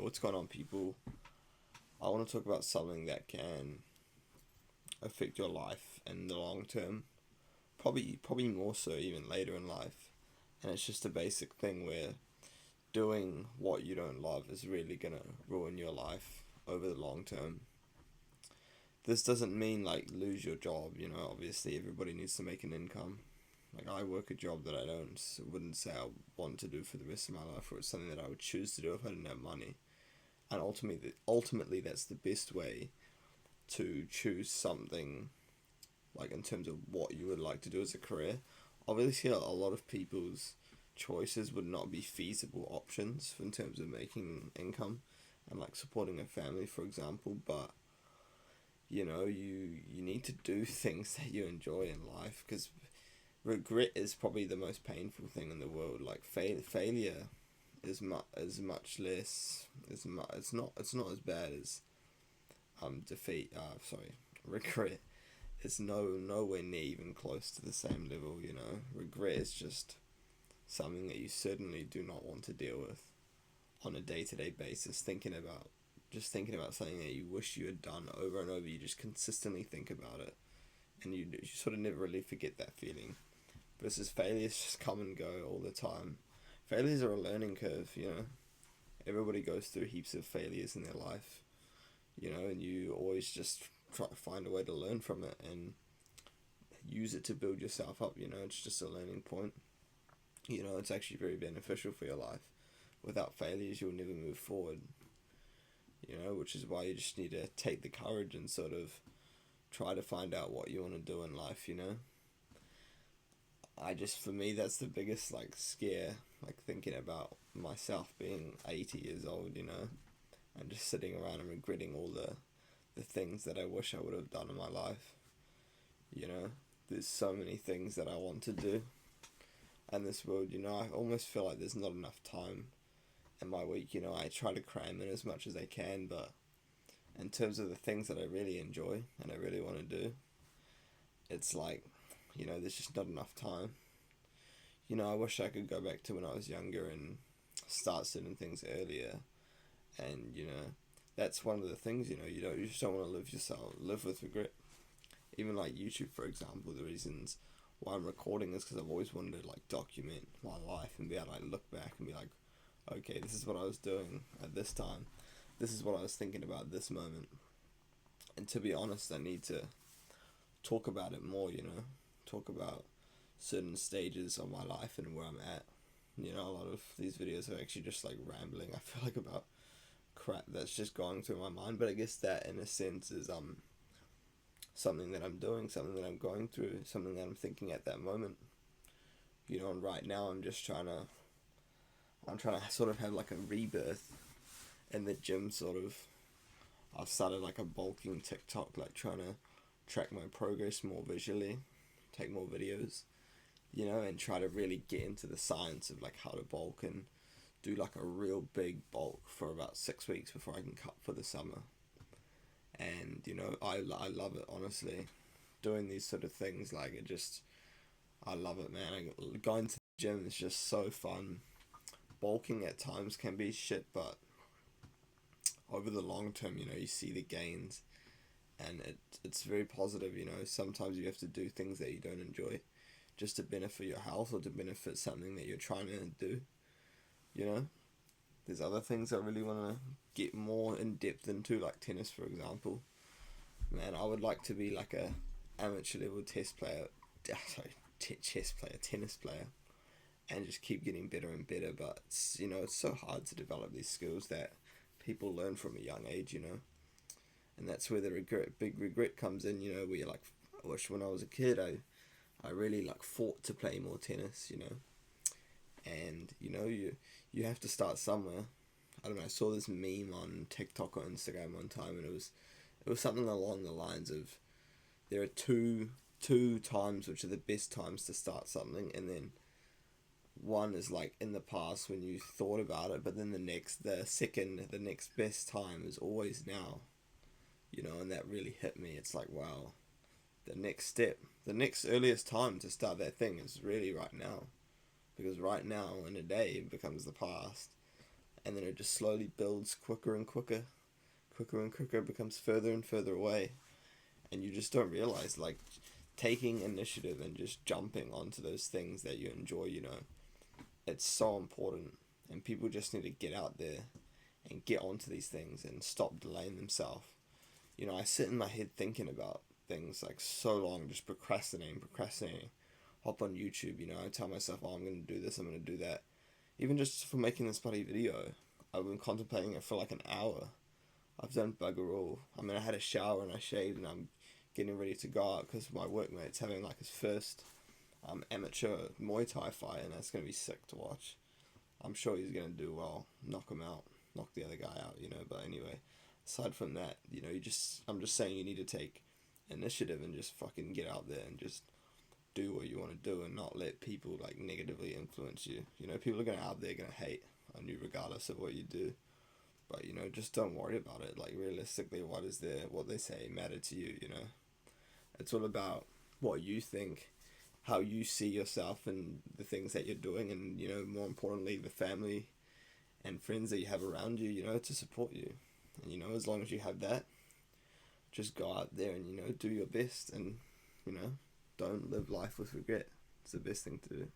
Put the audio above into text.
what's going on, people? I want to talk about something that can affect your life in the long term, probably more so even later in life. And it's just a basic thing where doing what you don't love is really gonna ruin your life over the long term. This doesn't mean like lose your job, obviously everybody needs to make an income. Like I work a job that I wouldn't say I want to do for the rest of my life, or it's something that I would choose to do if I didn't have money. And ultimately that's the best way to choose something, like in terms of what you would like to do as a career. Obviously a lot of people's choices would not be feasible options in terms of making income and like supporting a family, for example, but you need to do things that you enjoy in life, because regret is probably the most painful thing in the world. Like failure is much less, it's not as bad as defeat. Regret is nowhere near even close to the same level. Regret is just something that you certainly do not want to deal with on a day-to-day basis. Thinking about something that you wish you had done over and over. You just consistently think about it, and you sort of never really forget that feeling. Versus failures just come and go all the time. Failures are a learning curve. Everybody goes through heaps of failures in their life, and you always just try to find a way to learn from it and use it to build yourself up. It's just a learning point. It's actually very beneficial for your life. Without failures, you'll never move forward. Which is why you just need to take the courage and sort of try to find out what you want to do in life. For me, that's the biggest like scare, like thinking about myself being 80 years old, and just sitting around and regretting all the things that I wish I would have done in my life. There's so many things that I want to do in this world. I almost feel like there's not enough time in my week. I try to cram in as much as I can, but in terms of the things that I really enjoy and I really want to do, it's like, there's just not enough time. I wish I could go back to when I was younger and start certain things earlier. And, that's one of the things, you just don't want to live with regret. Even like YouTube, for example, the reasons why I'm recording is because I've always wanted to like document my life and be able to like look back and be like, okay, this is what I was doing at this time. This is what I was thinking about at this moment. And to be honest, I need to talk about it more, talk about certain stages of my life and where I'm at. A lot of these videos are actually just like rambling, I feel like, about crap that's just going through my mind. But I guess that in a sense is something that I'm doing, something that I'm going through, something that I'm thinking at that moment. And right now I'm trying to sort of have like a rebirth in the gym, sort of. I've started like a bulking TikTok, like trying to track my progress more visually, take more videos, and try to really get into the science of like how to bulk and do like a real big bulk for about 6 weeks before I can cut for the summer. And, I love it, honestly. Doing these sort of things, like I love it, man. Going to the gym is just so fun. Bulking at times can be shit, but over the long term, you see the gains, and it's very positive. Sometimes you have to do things that you don't enjoy just to benefit your health or to benefit something that you're trying to do. There's other things I really want to get more in depth into, like tennis, for example. Man, I would like to be like a amateur level tennis player, and just keep getting better and better. But it's so hard to develop these skills that people learn from a young age, and that's where the big regret comes in. Where you're like, I wish when I was a kid I really like fought to play more tennis, and you have to start somewhere. I don't know, I saw this meme on TikTok or Instagram one time, and it was something along the lines of, there are two times which are the best times to start something, and then one is like in the past when you thought about it, but then the next best time is always now. And that really hit me. It's like, wow, the next earliest time to start that thing is really right now. Because right now in a day becomes the past. and then it just slowly builds quicker and quicker, quicker and quicker, becomes further and further away, and you just don't realize, like, taking initiative and just jumping onto those things that you enjoy, it's so important, and people just need to get out there and get onto these things and stop delaying themselves. I sit in my head thinking about things like so long, just procrastinating. Hop on YouTube, I tell myself, oh, I'm going to do this, I'm going to do that. Even just for making this bloody video, I've been contemplating it for like an hour. I've done bugger all. I had a shower and I shaved and I'm getting ready to go out because my workmate's having like his first amateur Muay Thai fight, and that's going to be sick to watch. I'm sure he's going to do well, knock him out, knock the other guy out, but anyway, aside from that, I'm just saying you need to take initiative and just fucking get out there and just do what you want to do and not let people like negatively influence you. People are out there going to hate on you regardless of what you do. But, just don't worry about it. Like, realistically, what they say matter to you, It's all about what you think, how you see yourself and the things that you're doing, and, more importantly, the family and friends that you have around you, to support you. And, as long as you have that, just go out there and, do your best and, don't live life with regret. It's the best thing to do.